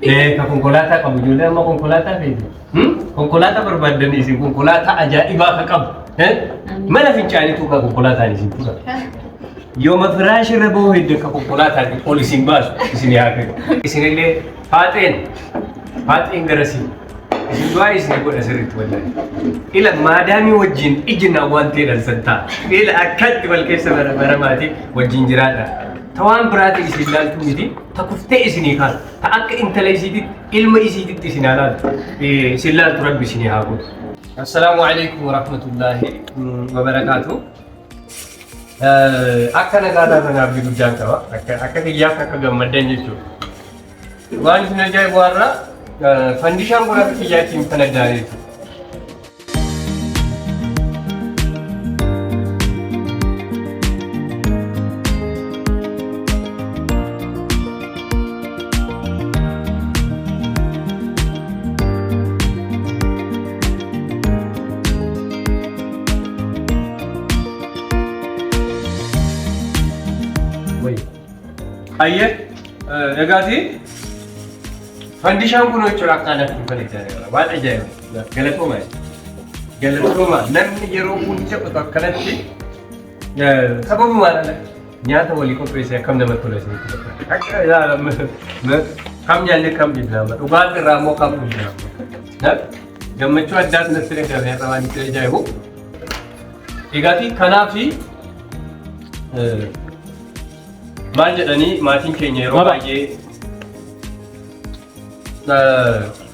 Konkolaataa qabu ijoollee amma konkolaataa feeti. Konkolaataa barbaadanii isin konkolaataa ajaa'ibaa akka qabu. Mana fincaaniitu kan konkolaataan isin tura. Yooma firaash irra bahuu hedduu akka konkolaataan ol isin baasu isin yaaqe. Isinillee faaxeen garasii. Isin du'aa isin godha sirriitti wallahi. Ila maadaamii wajjin ijjinaan waan ta'edhaan santaa. Ila akkatti wal keessa baramaatii wajjin jiraadha. Tawaan biraati isin laaltu miti takuftee isinii kaan ta akka intala isiititti ilma isiititti isin laaltu isin laaltu rabbi isinii haa godhu. Assalaamu alaikum warahmatullahi wabarakaatuh. Akka nagaataa sanaaf bitu guddaan qaba. Akka kiyyaaf akka gammaddan jechuudha. Waan isin ajaa'ibu har'a fandishaan kun akka kiyyaatiin kan addaaneetu. Ayyee dhagaati fandishaan kun jechuudha akkanatti kan ijaarame waan ajaa'iba galatooma namni yeroo hundaa qotu akkanatti sababumaan nyaata walii qopheessee akkam namatti tola isinitti akka ilaalamu kam nyaallee kam dhibnaama dhugaatii irraa immoo kam dhibnaama gammachuu addaas natti dhagahame irraa waan itti ajaa'ibu dhugaatii kanaafi maal jedhanii maatiin keenya yeroo baay'ee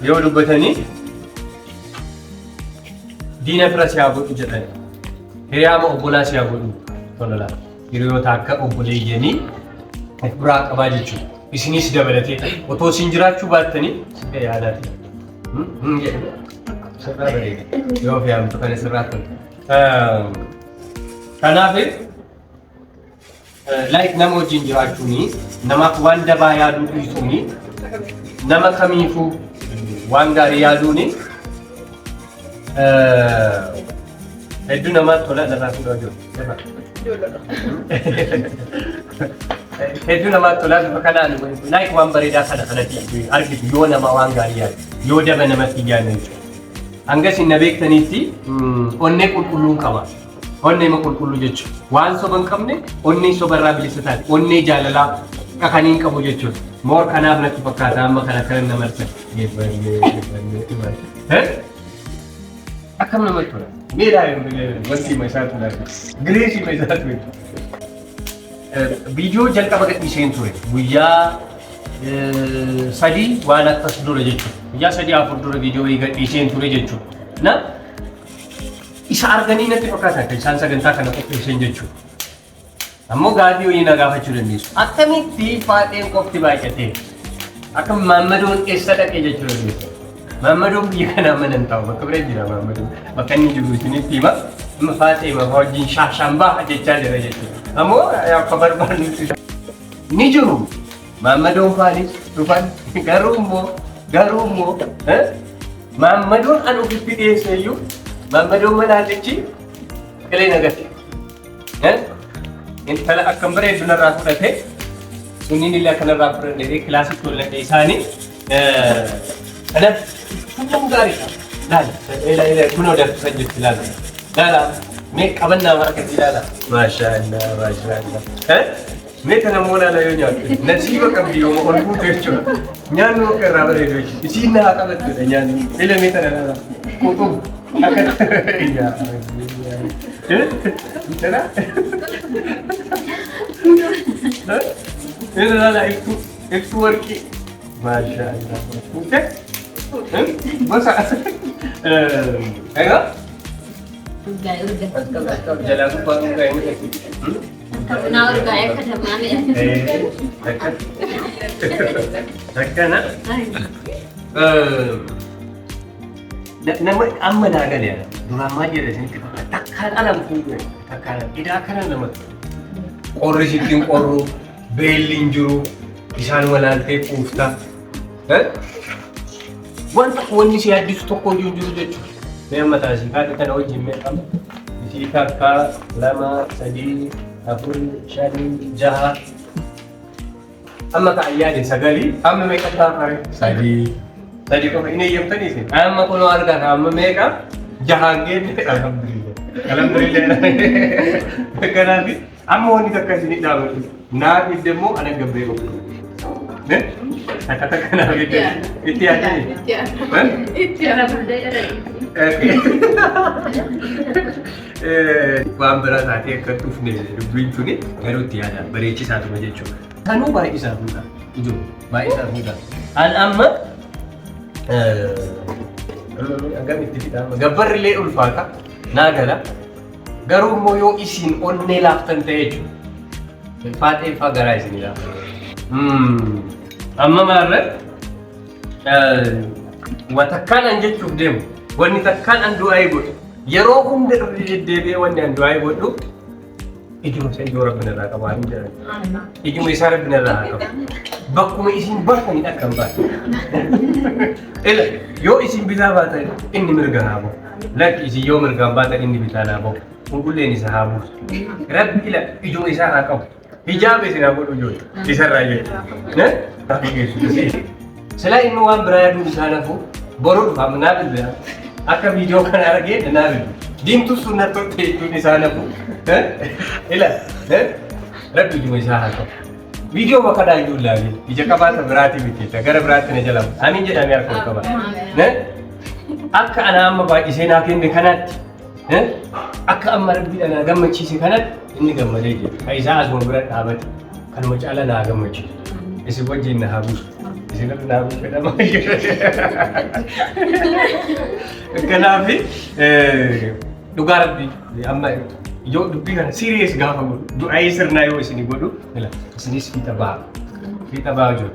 yoo dubbatanii diina fira si haa godhu jedhani hiriyaama obbolaa si haa godhu tolala hiriyoota akka obboleeyyanii of biraa qabaa jechuudha isinis dabalatee otoo isin jiraachuu baattanii yaadaati sirraa bareeda yoo fe'amtu kan sirraa tolu kanaaf like nama wajjin jiraachuuni namaaf waan dabaa yaaduu dhiisuuni nama kamiifuu waan gaarii yaaduuni hedduu namaatti tola irraa fuudhaa jiru. Hedduu namaatti tola bifa kanaan like waan bareedaa kana kanatti argitu yoo nama waan gaarii yaadu yoo daba namatti yaadu hanga isin na beektaniitti onnee qulqulluun qaba. Onnee ma qulqullu jechuudha. Waan soba hin qabne onnee sobarraa bilisa taate onnee jaalalaa qaqaniin qabu jechuudha. Moor kanaaf natti fakkaata amma kana kan nama arsan. Akkam namatti tola. Miidhaa wanti ma isaatu laata. Gireesii ma isaatu laata. Viidiyoo jalqaba gadhiiseen ture. Guyyaa 3 waan akkas dura jechuudha. Guyyaa 3-4 dura viidiyoo gadhiiseen ture jechuudha. Isa arganii natti fakkaata kan isaan sagantaa kana qopheessan jechuudha. Ammoo gaaffii wayii na gaafachuu dandeessu. Akkamitti faaxeen qofti baay'atee akka Maammadoon eessa dhaqee jechuu dandeessu. Maammadoon biyya kanaa mana hin taa'u bakka bira jira Maammadoon. Bakka inni jiru isinitti hima. Amma faaxee mafa wajjin shaashambaa jechaa jira jechuudha. Ammoo akka barbaadnutti ni jiru. Maammadoon faanis dhufan garuu immoo Maammadoon an ofitti dhiyeesseeyyuu Maammadoon madaalichi qilee nagatti. Intala akkam bareedu narraa fudhatee sunniin illee akka narraa fudhatee kilaasii tolladhe isaanii kanas hundum gaariidha. Laala kunoo darbisan jirti laala. Laala mee qabannaa markatti laala. Maashaallah. Mee kana immoo laala yoo nyaattu nasiiba qabdi yoo ol fuutu jechuudha. Nyaanni akka irraa bareedu jechuudha. Isiin na haa qabattudha nyaanni. Ila mee kana laala. Quxum. Ini adalah itu worki, masya Allah. Okay, masa, ayo. Jalan pun kayak ini. Nah, udah ya kadang mana ya? Dekat nak? Nama amma na gane durama je da shi takkan ana mutum takkan idan kana da mutum qorri shikin qorru beellin jiru isaan walaaltee quufta wanta wanni si addisu tokko jiru jechuudha mee mataa si kaata kana wajjin mee qaba isii takka 2 3 4 5 6 أما كأياد سجلي أما ميك أتافر سادي سادي كم إني يوم تاني سين أما كونو أرجع أما ميك جهانجين الحمد لله الحمد لله كنافي أما هوني تكاسيني دامو نافي دمو أنا جبريو نه kata kenapa gitu itu aja nih itu ya berdaya waan biraa taatee akka dhufne dubbiin tuni garuu itti yaada bareechisaatuma jechuudha. Kanuu baay'ee isaa fuudha ijoo baay'ee isaa fuudha. An amma akkamitti fidama gabbarrillee ulfaata naa gala garuu immoo yoo isiin onnee laaftan ta'e jechuudha. Faaxee faa garaa isinii laafa. Amma maarra watakkaan an jechuuf deemu wanni takkaan an du'aa godhu yeroo hunda irra deddeebi'ee wanni an du'aa godhu ijuma isa ijoo Rabbi narraa qaba waan jedhan ijuma isaa Rabbi narraa haa qabu bakkuma isin baatanii akka hin baate yoo isin bitaa baatan inni mirga haa bahu lakki isin yoo mirgaan baatan inni bitaa haa bahu qulqulleen isa haa buusu Rabbi ijuma isaa haa qabu hijaaba isin haa godhu ijoollee isarraa jedhu Sila inni waan biraa yaaduu isaa nafu boruu dhufa naa bilbila akka viidiyoo kana argee naa bilbila diimtuu sun na tolte jechuun isaa nafu Rabbi ijuma isaa haa qabu viidiyoo bakka daayyuu ilaalee ija qabaata biraati miti gara biraatti na jala amiin jedhamee harka ol qaba akka ana amma baay'isee naa kenne kanaatti akka amma Rabbi na gammachiise kanaatti inni gammadee jira kan isaa asuma bira dhaabate kanuma caala naa gammachiisu isin wajjin na haa buusu isin irra naa buusu jedhama kanaafi dhugaa Rabbi amma yoo dubbii kana serious gaafa godhu du'aa sirnaa yoo isin godhu isinis fiixa ba'a jiru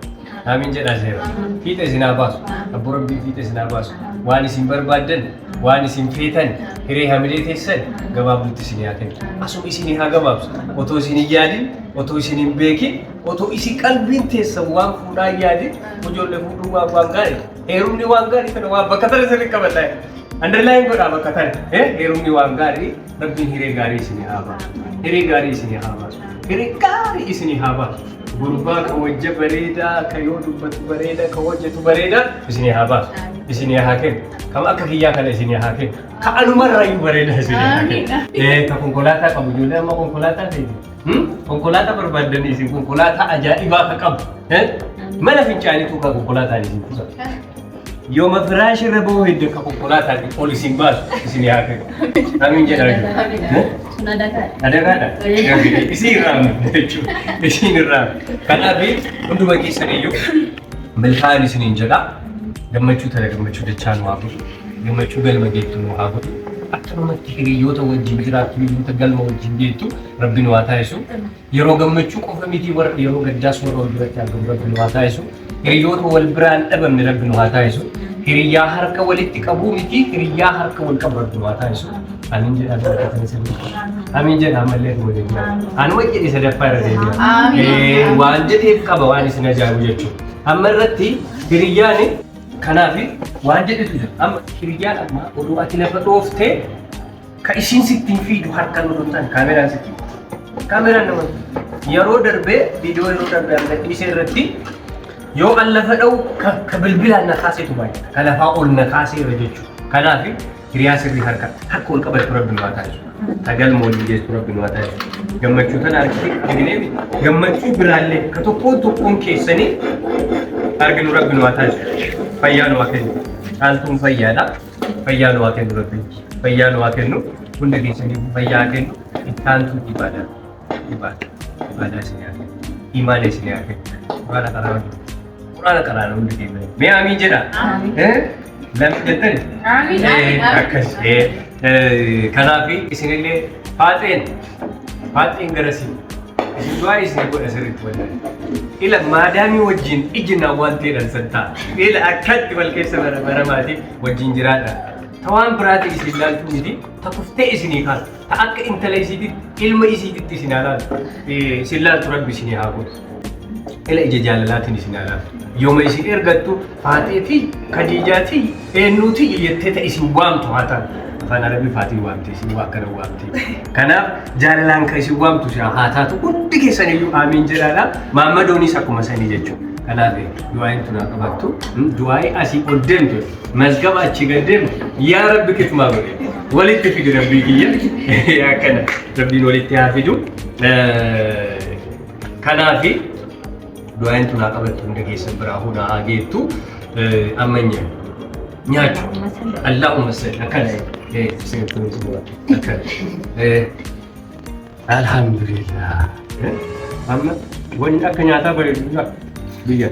amiin jedhaa seera fiixa isin haa baasu abbo Rabbii fiixa isin haa baasu waan isin barbaaddan waan isin feetan hiree hamilee teessan gabaabduutti isin haa kennu asuma isin haa gabaabsu otoo isin hin yaadin otoo isin hin beekin otoo isin qalbiin teessan waan fuudhaa yaadin ijoollee fuudhuu waan gaarii heerumni waan gaarii kana waan bakka tana sirrii qabataa underline godhaa bakka tana heerumni waan gaarii Rabbiin hiree gaarii isin haa baasu hiree gaarii isin haa baasu hiree gaarii isin haa baasu gurbaa ka wajja bareedaa ka yoo dubbatu bareedaa ka hojjetu bareedaa isin haa baasu isin haa kennu kam akka kiyyaa kana isin haa kennu ka anumarraayyuu bareedaa isin haa kennu ka konkolaataa qabu ijoollee amma konkolaataa ta'e konkolaataa barbaaddanii isin konkolaataa ajaa'ibaa ka qabu mana fincaaniitu ka konkolaataan isin kuusa yooma firaash irra bahuu hedduu ka konkolaataan ol isin baasu isin haa kennu amiin jedhaa Adagaadha. Isin irraa jechuudha. Isin irraa. Kanaaf hunduma keessaniyyuu milkaa'in isiniin jedha. Gammachuu tana gammachuu dachaan waa godhu. Gammachuu galma geettu nu haa godhu. Akkanumatti hiriyoota wajjin jiraattu hiriyoota galma wajjin geettu Rabbiin waa taasisu. Yeroo gammachuu qofa miti warra yeroo gaddaas warra wal biratti argamu Rabbiin waa taasisu. Hiriyoota wal biraan dhabamne Rabbiin waa taasisu. Hiriyaa harka walitti qabuu miti hiriyaa harka wal qabu Rabbiin waa taasisu. Amin jedha barakatan sirrii. Amin jedha amallee waliin. Anuma jedhi sadaffaa irra deebi'a. Waan jedheef qaba waan isin ajaa'ibu jechuudha. Amma irratti hiriyyaan kanaaf waan jedhetu jira. Amma hiriyyaan amma oduu ati lafa dhooftee ka isiin sittiin fiidu harkaan oduu ta'an kaameraan sitti. Kaameraan nama yeroo darbee viidiyoo yeroo darbee amma dhiisee irratti yoo an lafa dha'u ka bilbilaan na kaaseetu baay'ee. Ka lafaa ol na kaasee irra jechuudha. Kanaaf hiriyaa sirrii harka ol qabatu Rabbiin waa taasisu. Tagalma waliin geessu Rabbiin waa taasisu. Gammachuu tana arginu gammachuu biraallee ka tokkoon keessanii arginu Rabbiin waa taasisu. Fayyaa nu waa kennu. Caaltuun fayyaadha. Fayyaa nu waa kennu Rabbiin. Fayyaa nu waa kennu. Hunda keessanii fayyaa kennu. Ittaantuu ibaada. Ibaada isin haa kennu. Imaana isin haa kennu. Quraana qaraana hundi keessanii. Mee amiin jedhaa? Lammi jettani? Akkas. Kanaaf isinillee faaxeen garasii isin du'aa isin godha sirriitti wallaan. Ila maadaamii wajjin ijjinaan waan ta'edhaan santaa. Ila akkatti wal keessa baramaatii wajjin jiraadha. Ta waan biraati isin ilaaltu miti ta kuftee isinii kaatu. Ta akka intala isiititti ilma isiititti isin ilaaltu. Isin ilaaltu Rabbi isinii haa godhu. Ila ija jaalalaatiin isin ilaaltu. Yooma isin ergattu Faaxee fi Khadiijaa fi eenyuuti jettee ta isin waamtu haa ta'u. afaan arabii faatiin waamtee si waa kana waamtee kanaaf jaalalaan kan si waamtu si haa taatu hundi keessan iyyuu aamiin jedhaadha maamadoonis akkuma sanii jechuudha kanaaf du'aayin tun haa qabattu du'aayi asii ol deemtu mazgaba achi gad deemtu yaa rabbi kitmaa godhe walitti fidi rabbii kiyya akkana rabbiin walitti haa fidu kanaafi du'aayin tun haa qabattu hunda keessan biraa hunaa haa geettu ammanya nyaatu Allahumma salli akana seetu akana alhamdulillah amma wani akka nyaataa bareedu biyya